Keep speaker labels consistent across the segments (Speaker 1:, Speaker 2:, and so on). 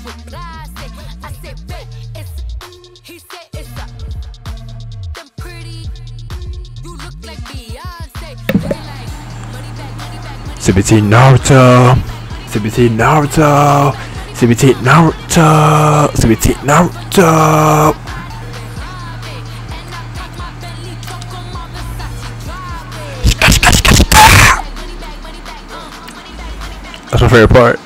Speaker 1: just reply. I said, babe, he said it's them pretty. You look like Beyonce. Looking like money back, money back, money back.
Speaker 2: CBT Naruto. CBT Naruto. CBT Naruto. CBT Naruto. That's my favorite part.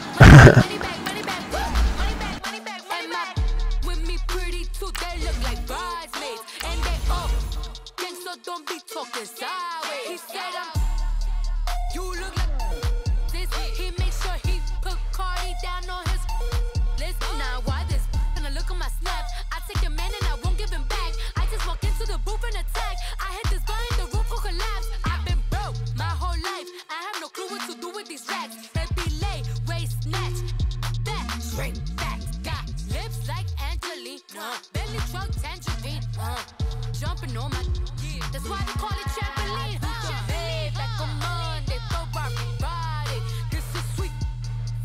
Speaker 1: With me pretty too, they look like bridesmaids. And they all gang, so don't be talking sideways. He said you look like this. He makes sure he put Cardi down on his list. Now why this gonna look on my snap? I take your man and I won't give him back. I just walk into the booth and attack. I hit this guy in the roof will collapse. I've been broke my whole life. I have no clue what to do with these racks. Baby lay, waist snatch, back, straight back. Got lips like Angelina, belly truck tangerine. Jumping on my, that's why they call it trampoline. Hey, back on Monday, throw our body. This is sweet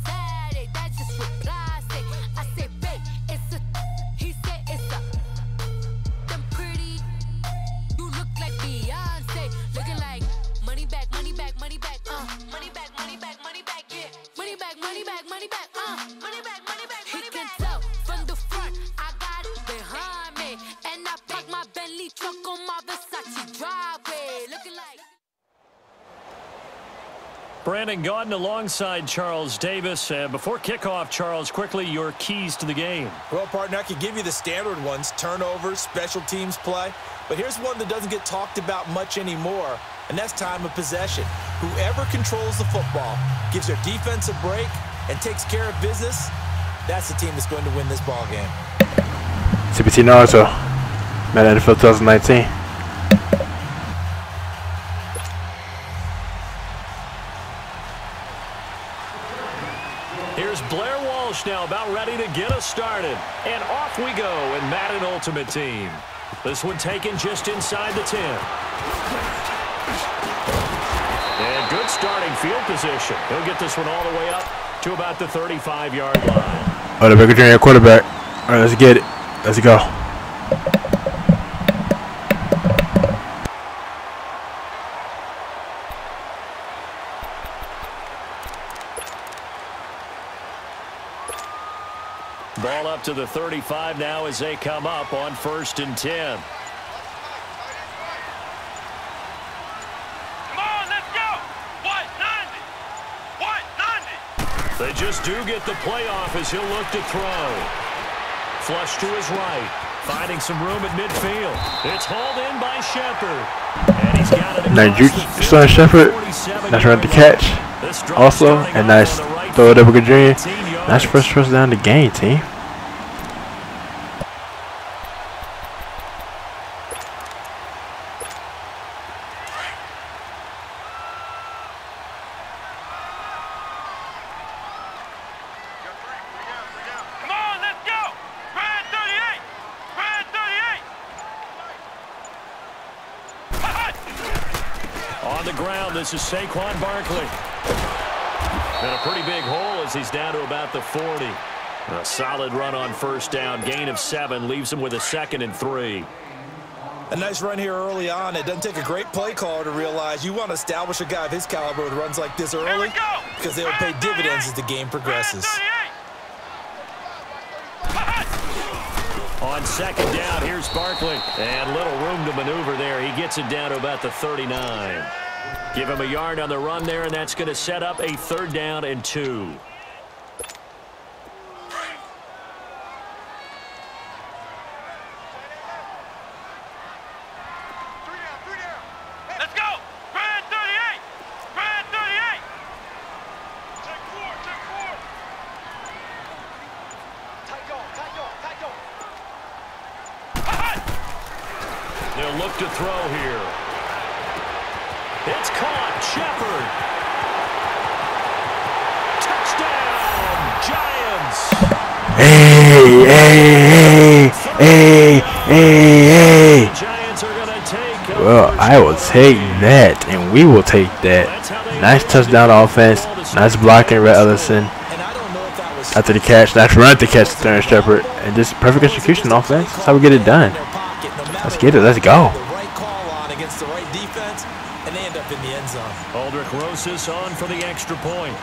Speaker 1: Saturday, that's just reply. I say, babe, it's a, he said it's a, them pretty. You look like Beyonce, looking like money back, money back, money back, money back, money back, money back, yeah, money back, money back, money back, money back, money back. He can tell from the front, I got it behind me, and I park my Bentley truck on my Versace driveway, looking like.
Speaker 3: Brandon Gaudin alongside Charles Davis. Before kickoff, Charles, quickly your keys to the game.
Speaker 4: Well, partner, I could give you the standard ones, turnovers, special teams play. But here's one that doesn't get talked about much anymore, and that's time of possession. Whoever controls the football, gives their defense a break, and takes care of business, that's the team that's going to win this ball game.
Speaker 2: CBT Naruto. Madden NFL 2019.
Speaker 3: Here's Blair Walsh now about ready to get us started. And off we go in Madden Ultimate Team. This one taken just inside the 10. And good starting field position. He'll get this one all the way up to about the 35-yard line.
Speaker 2: Oh, the Baker Jr. quarterback. All right, let's get it. Let's go.
Speaker 3: Ball up to the 35 now as they come up on 1st and 10.
Speaker 5: Come on, let's go! 190! 190!
Speaker 3: They just do get the playoff as he'll look to throw. Flush to his right. Finding some room at midfield. It's hauled in by Shepard. And he's got it across the
Speaker 2: Shepard. Nice run to catch. Also, and nice throw to Baker Jr. Nice first down the game, team.
Speaker 5: Come on, let's go! Brand 38! Brand 38!
Speaker 3: On the ground, this is Saquon Barkley. And a pretty big hole as he's down to about the 40. A solid run on 1st down. Gain of 7 leaves him with a 2nd and 3.
Speaker 4: A nice run here early on. It doesn't take a great play caller to realize you want to establish a guy of his caliber with runs like this early because they will pay dividends as the game progresses.
Speaker 3: On 2nd down, here's Barkley. And little room to maneuver there. He gets it down to about the 39. Give him a yard on the run there, and that's going to set up a 3rd down and 2.
Speaker 5: Let's go! Brand 38! Brand 38! Take 4, take 4! Tight go!
Speaker 3: They'll look to throw here. It's caught. Shepard. Touchdown, Giants.
Speaker 2: Hey, hey, hey, hey, hey.
Speaker 3: Giants are going to take.
Speaker 2: Well, I will take that, and we will take that. Nice touchdown offense. Nice blocking, Rhett Ellison.
Speaker 4: And I don't know if that was
Speaker 2: After the catch, that's run to catch Sterling Shepard. And just perfect execution offense. That's how we get it done. Let's get it. Let's go.
Speaker 4: The right call on against the right defense, and they end up in the end zone.
Speaker 3: Aldrick Rosas on for the extra point.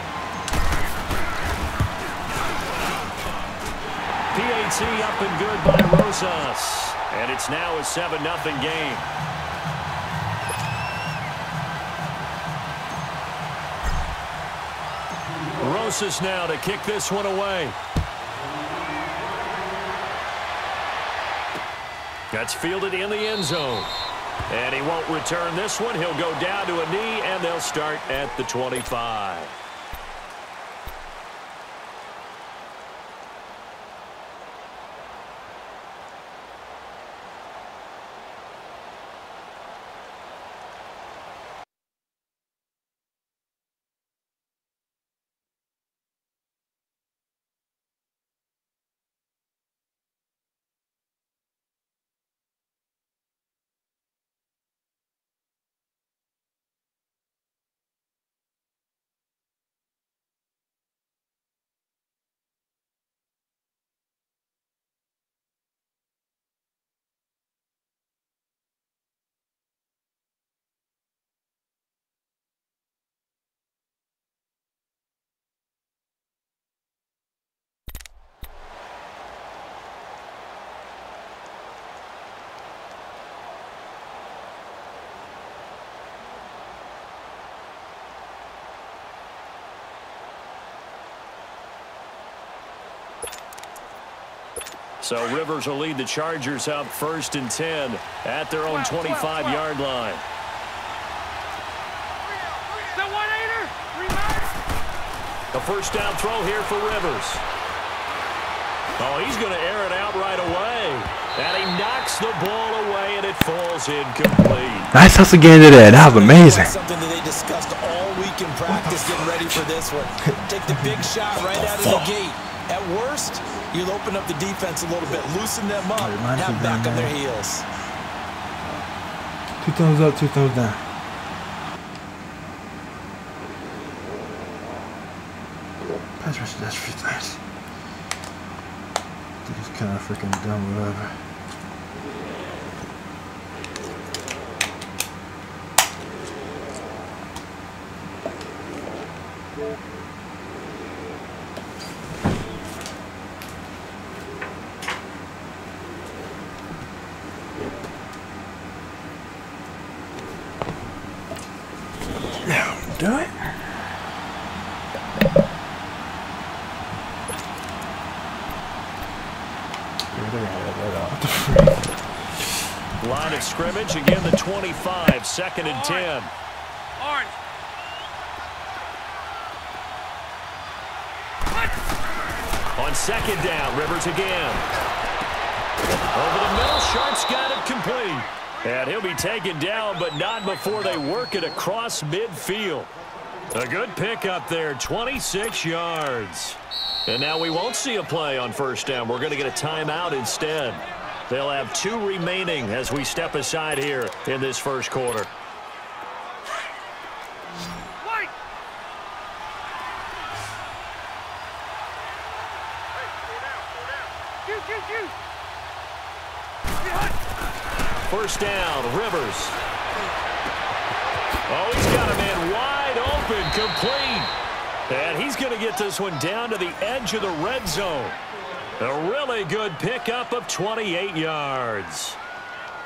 Speaker 3: PAT up and good by Rosas. And it's now a 7-0 game. Rosas now to kick this one away. That's fielded in the end zone. And he won't return this one. He'll go down to a knee, and they'll start at the 25. So Rivers will lead the Chargers up 1st and 10 at their own 25-yard line. A first down throw here for Rivers. Oh, he's going to air it out right away. And he knocks the ball away, and it falls incomplete.
Speaker 2: Nice hustle getting to that. That was amazing.
Speaker 4: Something that they discussed all week in practice, getting ready for this one. Take the big shot right out of the gate. At worst, you'll open up the defense a little bit, loosen them up, and have back on their heels.
Speaker 6: 2 thumbs up, 2 thumbs down. Pass rush, that's free nice. Dude, it's kind of freaking dumb, whatever.
Speaker 2: Do it.
Speaker 3: Line of scrimmage, again the 25, 2nd and 10.
Speaker 5: Orange.
Speaker 3: On 2nd down, Rivers again. Over the middle, Sharp's got it complete. And he'll be taken down, but not before they work it across midfield. A good pickup there, 26 yards. And now we won't see a play on 1st down. We're going to get a timeout instead. They'll have 2 remaining as we step aside here in this 1st quarter.
Speaker 5: White. Hey,
Speaker 3: 1st down, Rivers. Oh, he's got a man wide open, complete. And he's going to get this one down to the edge of the red zone. A really good pickup of 28 yards.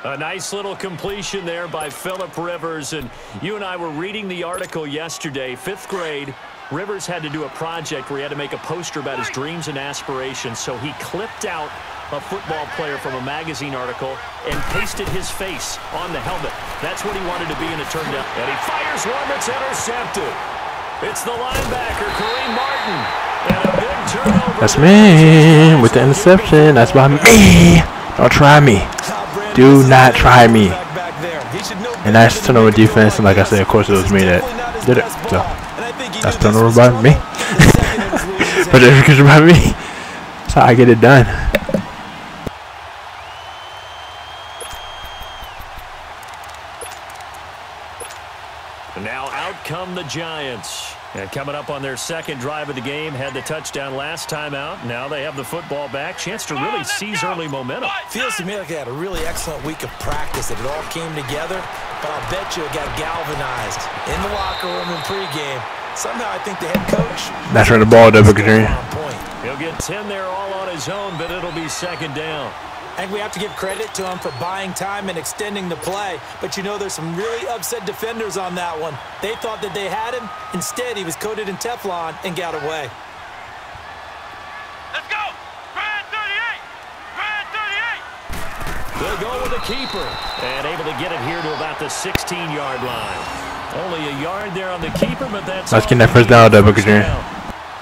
Speaker 3: A nice little completion there by Philip Rivers. And you and I were reading the article yesterday, 5th grade. Rivers had to do a project where he had to make a poster about his dreams and aspirations. So he clipped out a football player from a magazine article and pasted his face on the helmet. That's what he wanted to be, and it turned out. And he fires one that's intercepted. It's the linebacker, Kareem Martin. And a big turnover.
Speaker 2: That's me with the interception. That's by me. Don't try me. Do not try me. And that's turnover defense. And like I said, of course, it was me that did it. So that's turnover by me. But it's because by me. That's how I get it done.
Speaker 3: Now out come the Giants. And coming up on their second drive of the game, had the touchdown last time out. Now they have the football back. Chance to really seize early momentum.
Speaker 4: Feels to me like they had a really excellent week of practice, that it all came together, but I'll bet you it got galvanized in the locker room in pregame. Somehow I think the head coach...
Speaker 2: That's right, the ball, Devin Virginia.
Speaker 3: He'll get 10 there all on his own, but it'll be second down.
Speaker 4: I think we have to give credit to him for buying time and extending the play. But, you know, there's some really upset defenders on that one. They thought that they had him. Instead, he was coated in Teflon and got away.
Speaker 5: Let's go! Brad 38! Brad 38!
Speaker 3: They'll go with the keeper. And able to get it here to about the 16-yard line. Only a yard there on the keeper, but that's...
Speaker 2: Let's get that first down, Devin Virginia.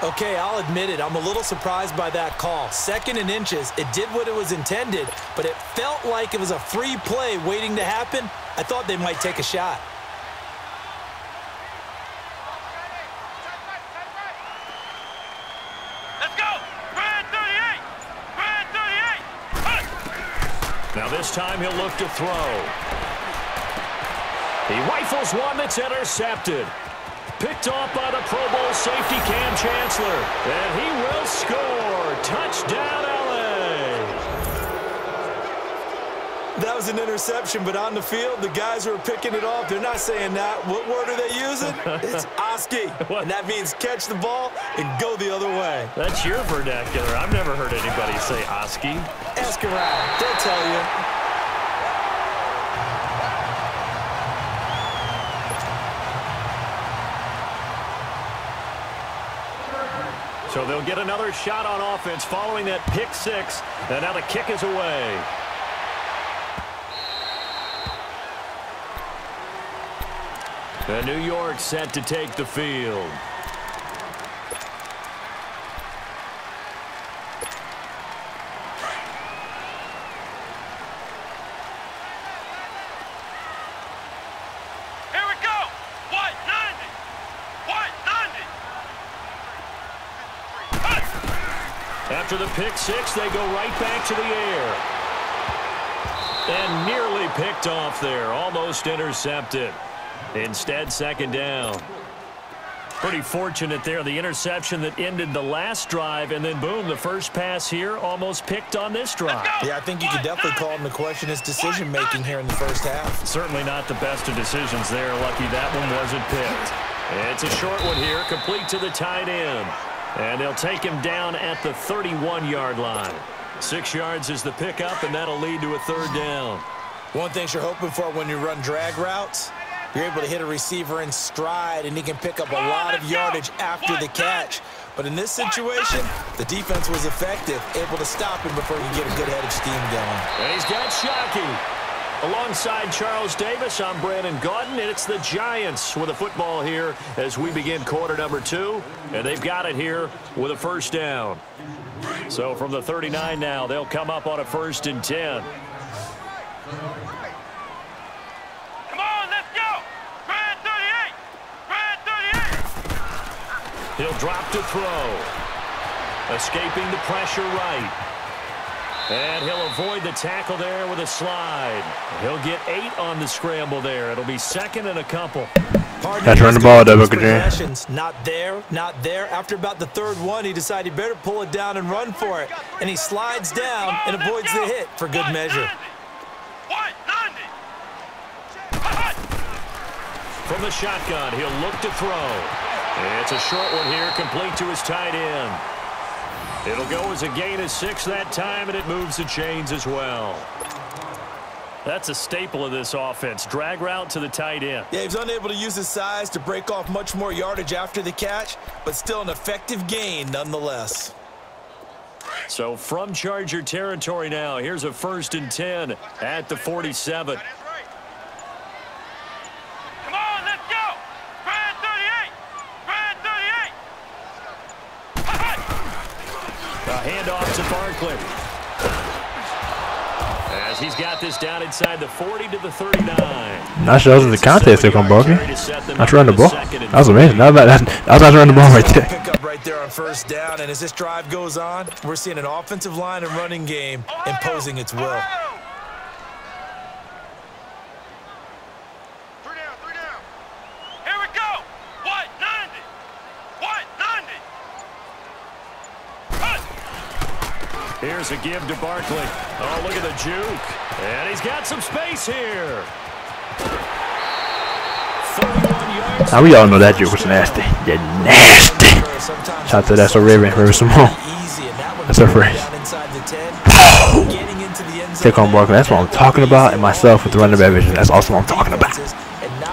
Speaker 4: Okay, I'll admit it. I'm a little surprised by that call. 2nd and inches. It did what it was intended, but it felt like it was a free play waiting to happen. I thought they might take a shot.
Speaker 5: Let's go! Brad 38! Brad 38!
Speaker 3: Now this time he'll look to throw. He rifles one that's intercepted. Picked off by the Pro Bowl safety Cam Chancellor. And he will score. Touchdown, LA.
Speaker 4: That was an interception, but on the field, the guys who are picking it off, they're not saying that. What word are they using? It's Oski. And that means catch the ball and go the other way.
Speaker 3: That's your vernacular. I've never heard anybody say Oski.
Speaker 4: Ask around. They'll tell you.
Speaker 3: So they'll get another shot on offense following that pick six. And now the kick is away. And New York set to take the field.
Speaker 5: Here we go! White 90! White 90!
Speaker 3: After the pick six, they go right back to the air. And nearly picked off there. Almost intercepted. Instead, second down. Pretty fortunate there. The interception that ended the last drive, and then, boom, the first pass here almost picked on this drive.
Speaker 4: Yeah, I think you could definitely call him to question his decision-making here in the first half.
Speaker 3: Certainly not the best of decisions there. Lucky that one wasn't picked. It's a short one here, complete to the tight end. And they'll take him down at the 31-yard line. 6 yards is the pickup, and that'll lead to a third down.
Speaker 4: One thing you're hoping for when you run drag routes, you're able to hit a receiver in stride, and he can pick up a lot of yardage after the catch. But in this situation, the defense was effective, able to stop him before you get a good head of steam going.
Speaker 3: And he's got Shockey. Alongside Charles Davis, I'm Brandon Gaudin, and it's the Giants with a football here as we begin quarter number 2. And they've got it here with a first down. So from the 39 now, they'll come up on a 1st and 10.
Speaker 5: Come on, let's go! Brad 38! Brad 38!
Speaker 3: He'll drop to throw. Escaping the pressure right. And he'll avoid the tackle there with a slide. He'll get 8 on the scramble there. It'll be 2nd and a couple.
Speaker 2: That's run the ball, Devin Virginia.
Speaker 4: Not there, not there. After about the 3rd one, he decided he better pull it down and run for it. And he slides down and avoids the hit for good measure.
Speaker 5: White 90!
Speaker 3: From the shotgun, he'll look to throw. It's a short one here, complete to his tight end. It'll go as a gain of 6 that time, and it moves the chains as well. That's a staple of this offense. Drag route to the tight end.
Speaker 4: Yeah, he was unable to use his size to break off much more yardage after the catch, but still an effective gain nonetheless.
Speaker 3: So from Charger territory now, here's a 1st and 10 at the 47.
Speaker 5: Come on, let's go! Brad 38! Brad 38!
Speaker 3: A handoff to Barkley. As he's got this down inside the 40 to the 39.
Speaker 2: Nice shows in the contest there, Barkley. Nice run the ball. That was amazing. That was nice run the ball right there.
Speaker 4: Pick up right there on 1st down, and as this drive goes on, we're seeing an offensive line and running game imposing its will.
Speaker 5: 3 down. Here we go! White 90!
Speaker 3: Here's a give to Barkley. Oh, look at the juke. And he's got some space here. 31 yards.
Speaker 2: Now we all know that juke was nasty. You're nasty. Shout out to that's a Raven Simone. That's her phrase. Take on Barkley. That's what I'm talking about. And myself with the running back vision. That's also what I'm talking about.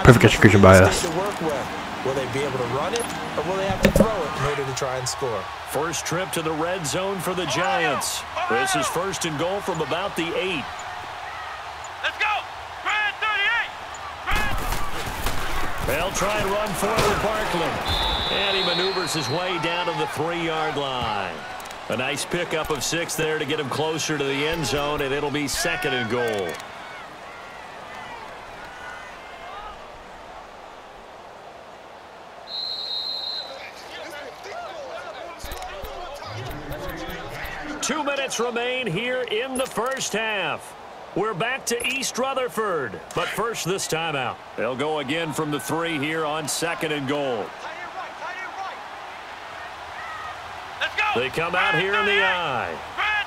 Speaker 2: Perfect execution by us.
Speaker 4: Will they be able to run it, or will they have to throw it in order to try and score?
Speaker 3: First trip to the red zone for the Giants. This is first and goal from about the 8.
Speaker 5: Let's go. Red 38.
Speaker 3: They'll try and run forward Barkley. And he maneuvers his way down to the 3-yard line. A nice pickup of 6 there to get him closer to the end zone, and it'll be second and goal. Two minutes remain here in the first half. We're back to East Rutherford, but first this timeout. They'll go again from the 3 here on second and goal.
Speaker 5: Let's go.
Speaker 3: They come out here in the I.
Speaker 5: Red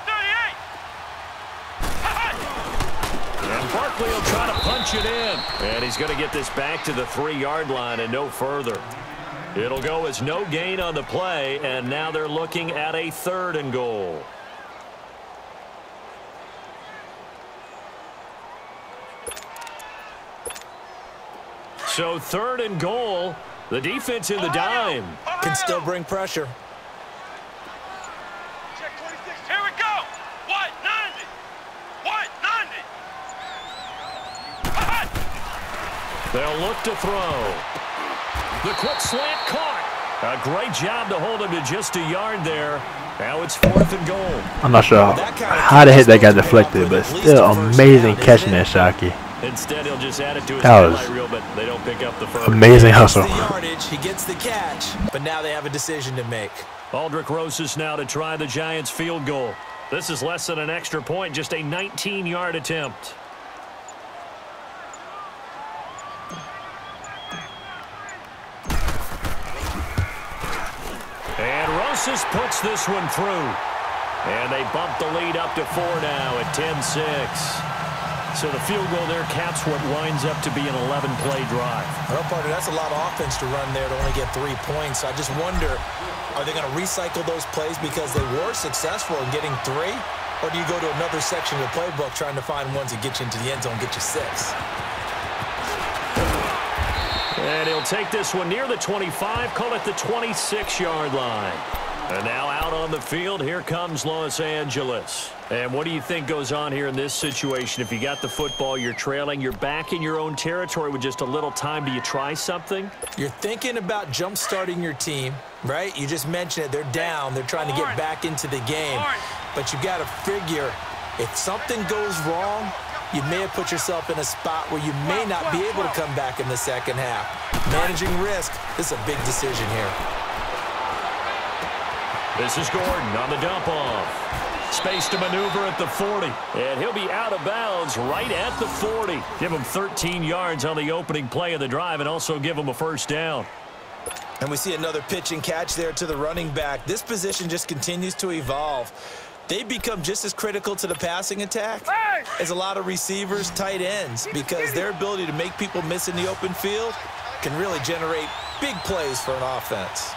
Speaker 5: 38.
Speaker 3: And Barkley will try to punch it in. And he's going to get this back to the 3-yard line and no further. It'll go as no gain on the play, and now they're looking at a third and goal. So third and goal, the defense in the dime.
Speaker 4: Can still bring pressure.
Speaker 5: Check 26. Here we go. What? 90. What? 90.
Speaker 3: They'll look to throw. The quick slant caught. A great job to hold him to just a yard there. Now it's fourth and goal.
Speaker 2: I'm not sure how the hit that got deflected, but still amazing catching that, Shockey.
Speaker 3: Instead, he'll just add it to his
Speaker 2: That was
Speaker 3: highlight reel, but they don't pick up the first.
Speaker 2: Amazing hustle.
Speaker 4: The yardage, he gets the catch, but now they have a decision to make.
Speaker 3: Aldrick Rosas now to try the Giants field goal. This is less than an extra point, just a 19-yard attempt. And Rosas puts this one through. And they bump the lead up to 4 now at 10-6. So the field goal there caps what winds up to be an 11-play drive.
Speaker 4: Well, partner, that's a lot of offense to run there to only get 3 points. I just wonder, are they going to recycle those plays because they were successful in getting 3? Or do you go to another section of the playbook trying to find ones that get you into the end zone, get you 6?
Speaker 3: And he'll take this one near the 25, call it the 26-yard line. And now out on the field, here comes Los Angeles. And what do you think goes on here in this situation? If you got the football, you're trailing, you're back in your own territory with just a little time. Do you try something?
Speaker 4: You're thinking about jump-starting your team, right? You just mentioned it. They're down. They're trying to get back into the game. But you've got to figure, if something goes wrong, you may have put yourself in a spot where you may not be able to come back in the second half. Managing risk, this is a big decision here.
Speaker 3: This is Gordon on the dump-off. Space to maneuver at the 40. And he'll be out of bounds right at the 40. Give him 13 yards on the opening play of the drive and also give him a first down.
Speaker 4: And we see another pitch and catch there to the running back. This position just continues to evolve. They become just as critical to the passing attack as a lot of receivers, tight ends, because their ability to make people miss in the open field can really generate big plays for an offense.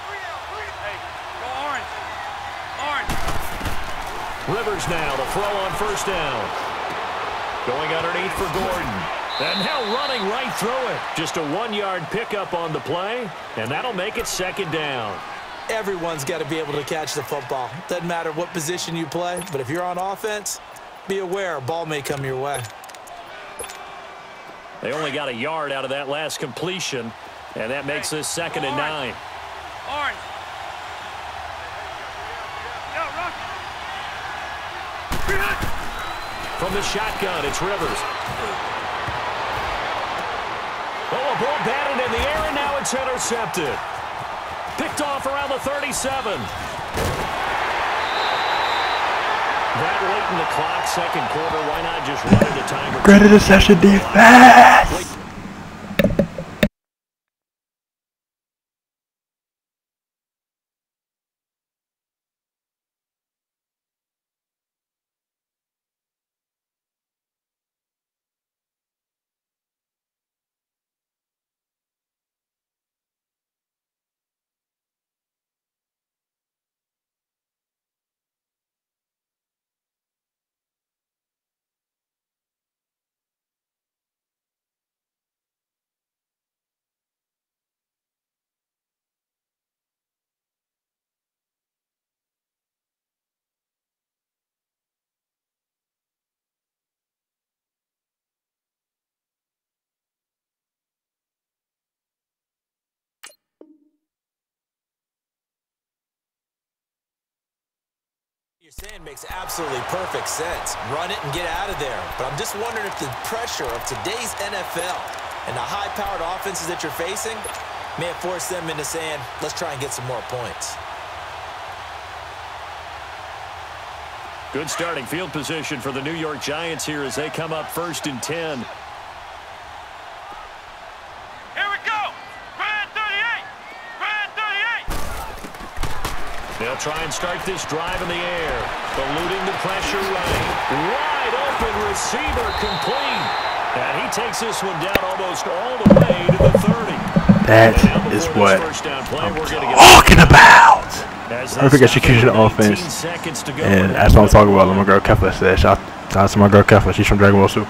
Speaker 3: Rivers now to throw on first down. Going underneath for Gordon. And now running right through it. Just a 1-yard pickup on the play, and that'll make it second down.
Speaker 4: Everyone's got to be able to catch the football. Doesn't matter what position you play, but if you're on offense, be aware a ball may come your way.
Speaker 3: They only got a yard out of that last completion, and that makes this second and 9.
Speaker 5: Orange.
Speaker 3: From the shotgun, it's Rivers. Oh, a ball batted in the air, and now it's intercepted. Picked off around the 37. That late in the clock, second quarter, why not just run it a time or two?
Speaker 2: Great interception defense.
Speaker 4: saying makes absolutely perfect sense. Run it and get out of there. But I'm just wondering if the pressure of today's NFL and the high-powered offenses that you're facing may have forced them into saying, let's try and get some more points.
Speaker 3: Good starting field position for the New York Giants here as they come up 1st and 10.
Speaker 5: Here we go. Red 38. Red 38.
Speaker 3: They'll try and start this drive in the air. Eluding the pressure right. Wide open receiver complete. And he takes this one down almost all the way to the 30.
Speaker 2: That is what I'm talking about. Perfect execution offense. And that's what I'm talking about. My girl Kefla said. Shout out to my girl Kefla. She's from Dragon Ball Super.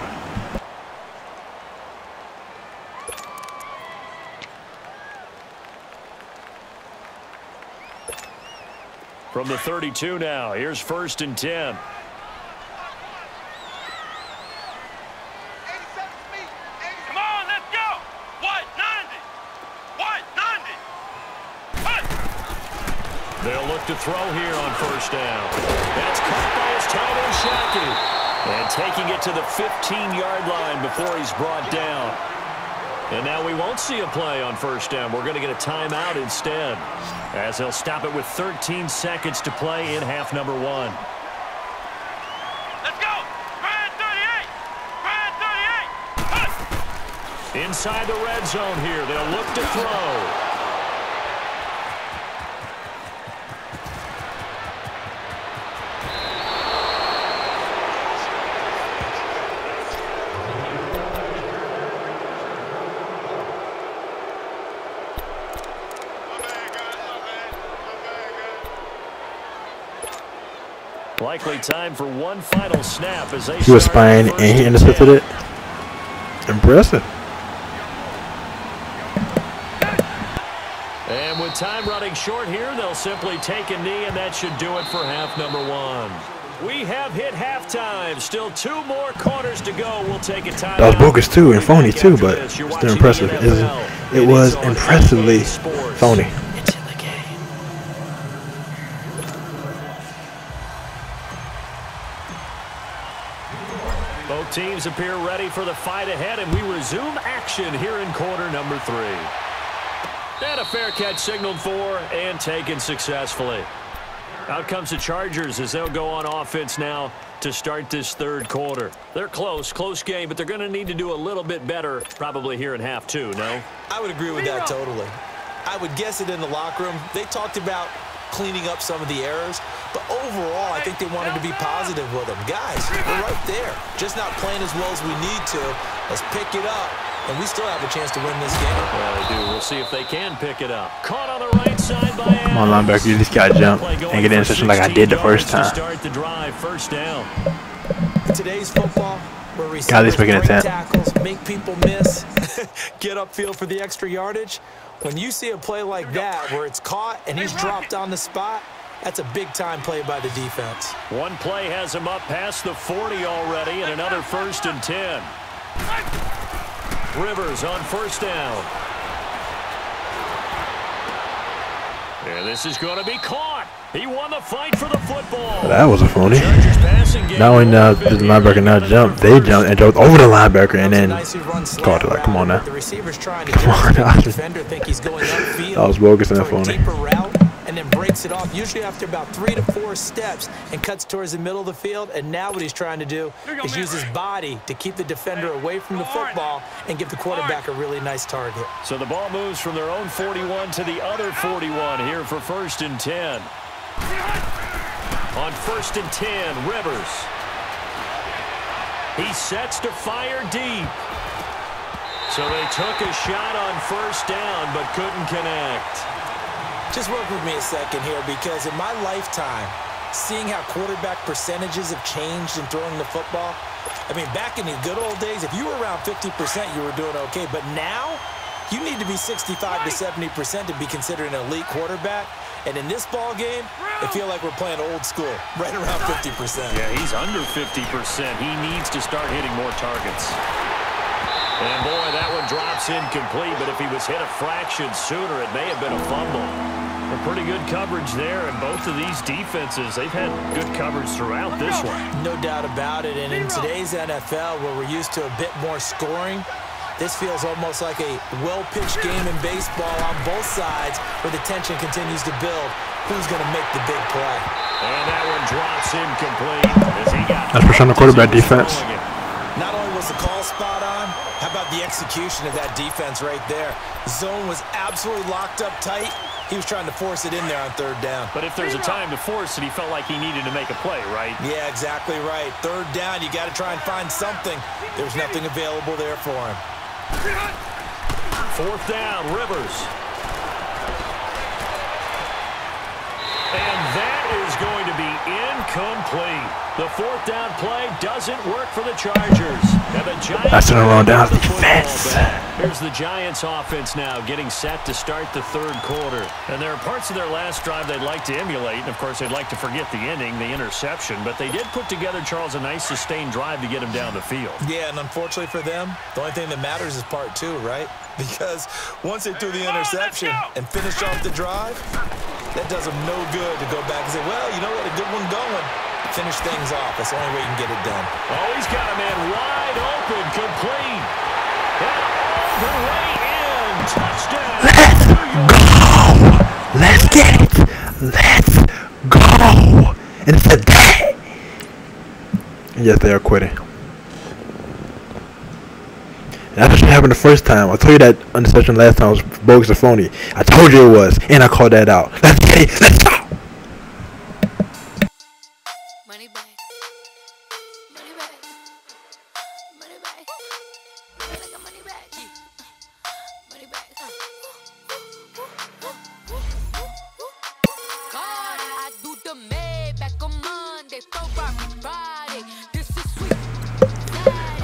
Speaker 3: From the 32 now. Here's 1st and 10.
Speaker 5: Come on, let's go. White 90. White 90. Hey.
Speaker 3: They'll look to throw here on 1st down. That's caught by his tight end, Shockey. And taking it to the 15-yard line before he's brought down. And now we won't see a play on 1st down. We're going to get a timeout instead, as they'll stop it with 13 seconds to play in half number 1.
Speaker 5: Let's go. Red 38. Red 38. Hey.
Speaker 3: Inside the red zone here. They'll look to throw. Likely time for one final snap as they
Speaker 2: He was spying and he intercepted it. Impressive.
Speaker 3: And with time running short here, they'll simply take a knee, and that should do it for half number 1. We have hit halftime. Still 2 more quarters to go. We'll take a time.
Speaker 2: That was bogus too and phony too, but still impressive. It was impressively phony.
Speaker 3: Both teams appear ready for the fight ahead, and we resume action here in quarter number 3. And a fair catch signaled for and taken successfully. Out comes the Chargers as they'll go on offense now to start this 3rd quarter. They're close game, but they're going to need to do a little bit better probably here in half 2, no?
Speaker 4: I would agree with that totally. I would guess it in the locker room. They talked about cleaning up some of the errors, but overall, I think they wanted to be positive with them. Guys, we're right there. Just not playing as well as we need to. Let's pick it up, and we still have a chance to win this game.
Speaker 3: Well, they do. We'll see if they can pick it up. Caught on the right side by
Speaker 2: Come on, linebacker. You just got to jump and get in interception like I did the first time.
Speaker 3: Start the drive, 1st down.
Speaker 4: In today's football, where
Speaker 2: receivers break
Speaker 4: tackles, make people miss, get upfield for the extra yardage, when you see a play like that where it's caught and he's dropped on the spot, that's a big-time play by the defense.
Speaker 3: One play has him up past the 40 already, and another 1st and 10. Rivers on 1st down. And this is going to be caught. He won the fight for the football.
Speaker 2: That was a phony. Not only did the linebacker not jump, they jumped and jumped over the linebacker and then caught it. Like, come on now. Come on now. That was bogus and phony.
Speaker 4: And then breaks it off, usually after about 3 to 4 steps, and cuts towards the middle of the field. And now what he's trying to do is use his body to keep the defender away from the football and give the quarterback a really nice target.
Speaker 3: So the ball moves from their own 41 to the other 41 here for 1st and 10. On 1st and 10, Rivers. He sets to fire deep. So they took a shot on 1st down but couldn't connect.
Speaker 4: Just work with me a second here, because in my lifetime, seeing how quarterback percentages have changed in throwing the football, I mean, back in the good old days, if you were around 50%, you were doing okay. But now, you need to be 65 to 70% to be considered an elite quarterback. And in this ball game, I feel like we're playing old school, right around 50%.
Speaker 3: Yeah, he's under 50%. He needs to start hitting more targets. And, boy, that one drops incomplete. But if he was hit a fraction sooner, it may have been a fumble. A pretty good coverage there, and both of these defenses, they've had good coverage throughout this one.
Speaker 4: No doubt about it, and in today's NFL, where we're used to a bit more scoring, this feels almost like a well-pitched game in baseball on both sides where the tension continues to build. Who's going to make the big play?
Speaker 3: And that one drops incomplete as he got...
Speaker 2: That's push on the quarterback defense.
Speaker 4: Not only was the call spot on, how about the execution of that defense right there? Zone was absolutely locked up tight. He was trying to force it in there on third down.
Speaker 3: But if there's a time to force it, he felt like he needed to make a play, right?
Speaker 4: Yeah, exactly right. Third down, you got to try and find something. There's nothing available there for him.
Speaker 3: Fourth down, Rivers. And that is going to be incomplete. The fourth down play doesn't work for the Chargers. And the Giants...
Speaker 2: That's an around down defense.
Speaker 3: Here's the Giants offense now getting set to start the third quarter. And there are parts of their last drive they'd like to emulate. And, of course, they'd like to forget the ending, the interception. But they did put together, Charles, a nice sustained drive to get him down the field.
Speaker 4: Yeah, and unfortunately for them, the only thing that matters is part two, right? Because once they threw the interception and finished off the drive, that does them no good to go back and say, well, you know what, a good one going. Finish things off. That's the only way you can get it done.
Speaker 3: Oh, he's got a man wide open, complete. And all the way in. Touchdown.
Speaker 2: Let's go. Let's get it. Let's go. And it's a day. And yes, they are quitting. That's what happened the first time. I told you that interception last time was bogus or phony. I told you it was, and I called that out. Let's get it. Let's go.
Speaker 1: Money back. Money back. Money back. Like a money back. Money back. God, I do the Maybach on Monday, Ferrari Friday. This is sweet.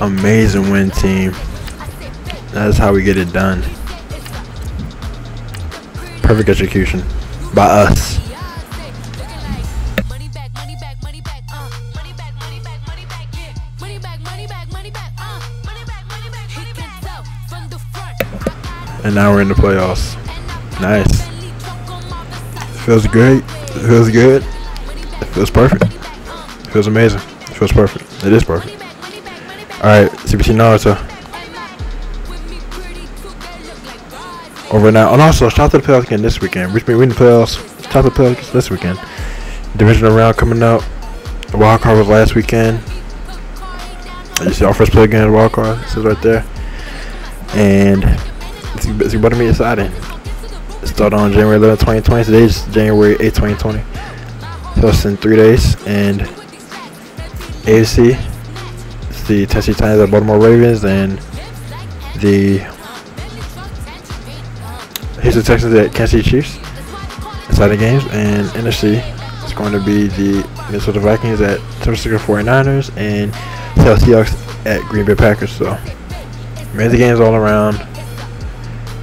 Speaker 2: Amazing win, team. That's how we get it done. Perfect execution by us. And now we're in the playoffs. Nice. Feels great. It feels good. It feels perfect. It feels amazing. It feels perfect. It is perfect. Alright, CBC Naruto. Over now. And also, shout out to the playoffs again this weekend. We in the playoffs. Shout out to the playoffs this weekend. Divisional round coming up. The wild card was last weekend. You see our first play again, the wild card. It says right there. And it's about to be exciting. It started on January 11, 2020. Today is January 8, 2020. So it's in 3 days. And AFC, it's the Tennessee Titans and Baltimore Ravens, and the Houston Texans at Kansas City Chiefs. Exciting games. And NFC, it's going to be the Minnesota Vikings at San Francisco 49ers and Seattle Seahawks at Green Bay Packers. So amazing games all around.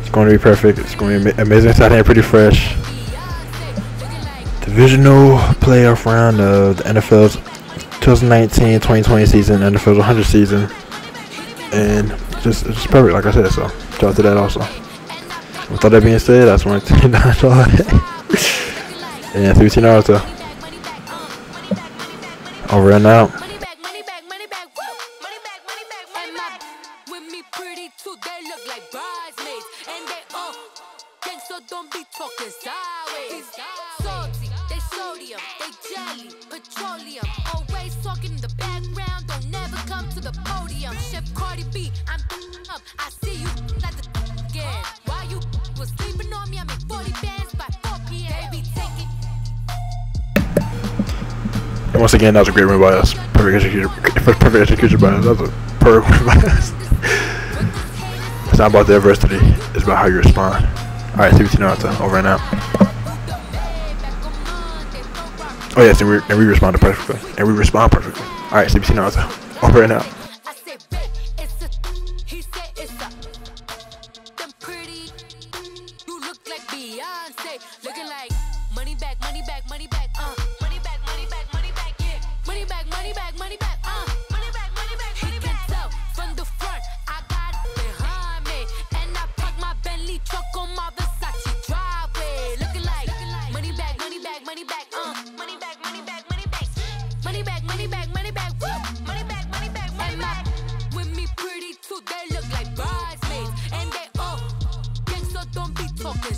Speaker 2: It's going to be perfect. It's going to be amazing, exciting, and pretty fresh. Divisional playoff round of the NFL's 2019-2020 season, NFL's 100 season, and it's just perfect, like I said. So shout out to that also. With all that being said, that's one thing and 3 Naruto. Over and out.
Speaker 1: Don't be talking sideways. Salty, they sodium, they jelly, petroleum. Always talking in the background, don't never come to the podium. Chef Cardi B, I'm up. I see you like the again. While you was sleeping on me, I make 40 bands by 4 p.m. Baby, take it.
Speaker 2: And once again, that was a great win by us. Perfect execution by us. That was a perfect win by us. It's not about the adversity. It's about how you respond. Alright, CBC Naruto, over and out. Oh yes, and we responded perfectly. And we respond perfectly. Alright, CBC Naruto, over and out.
Speaker 1: Truck on my Versace driveway, looking like Money back, money back, money back, woo! Money back, money back, money back. With me pretty too, they look like bridesmaids. And they all gang, so don't be talking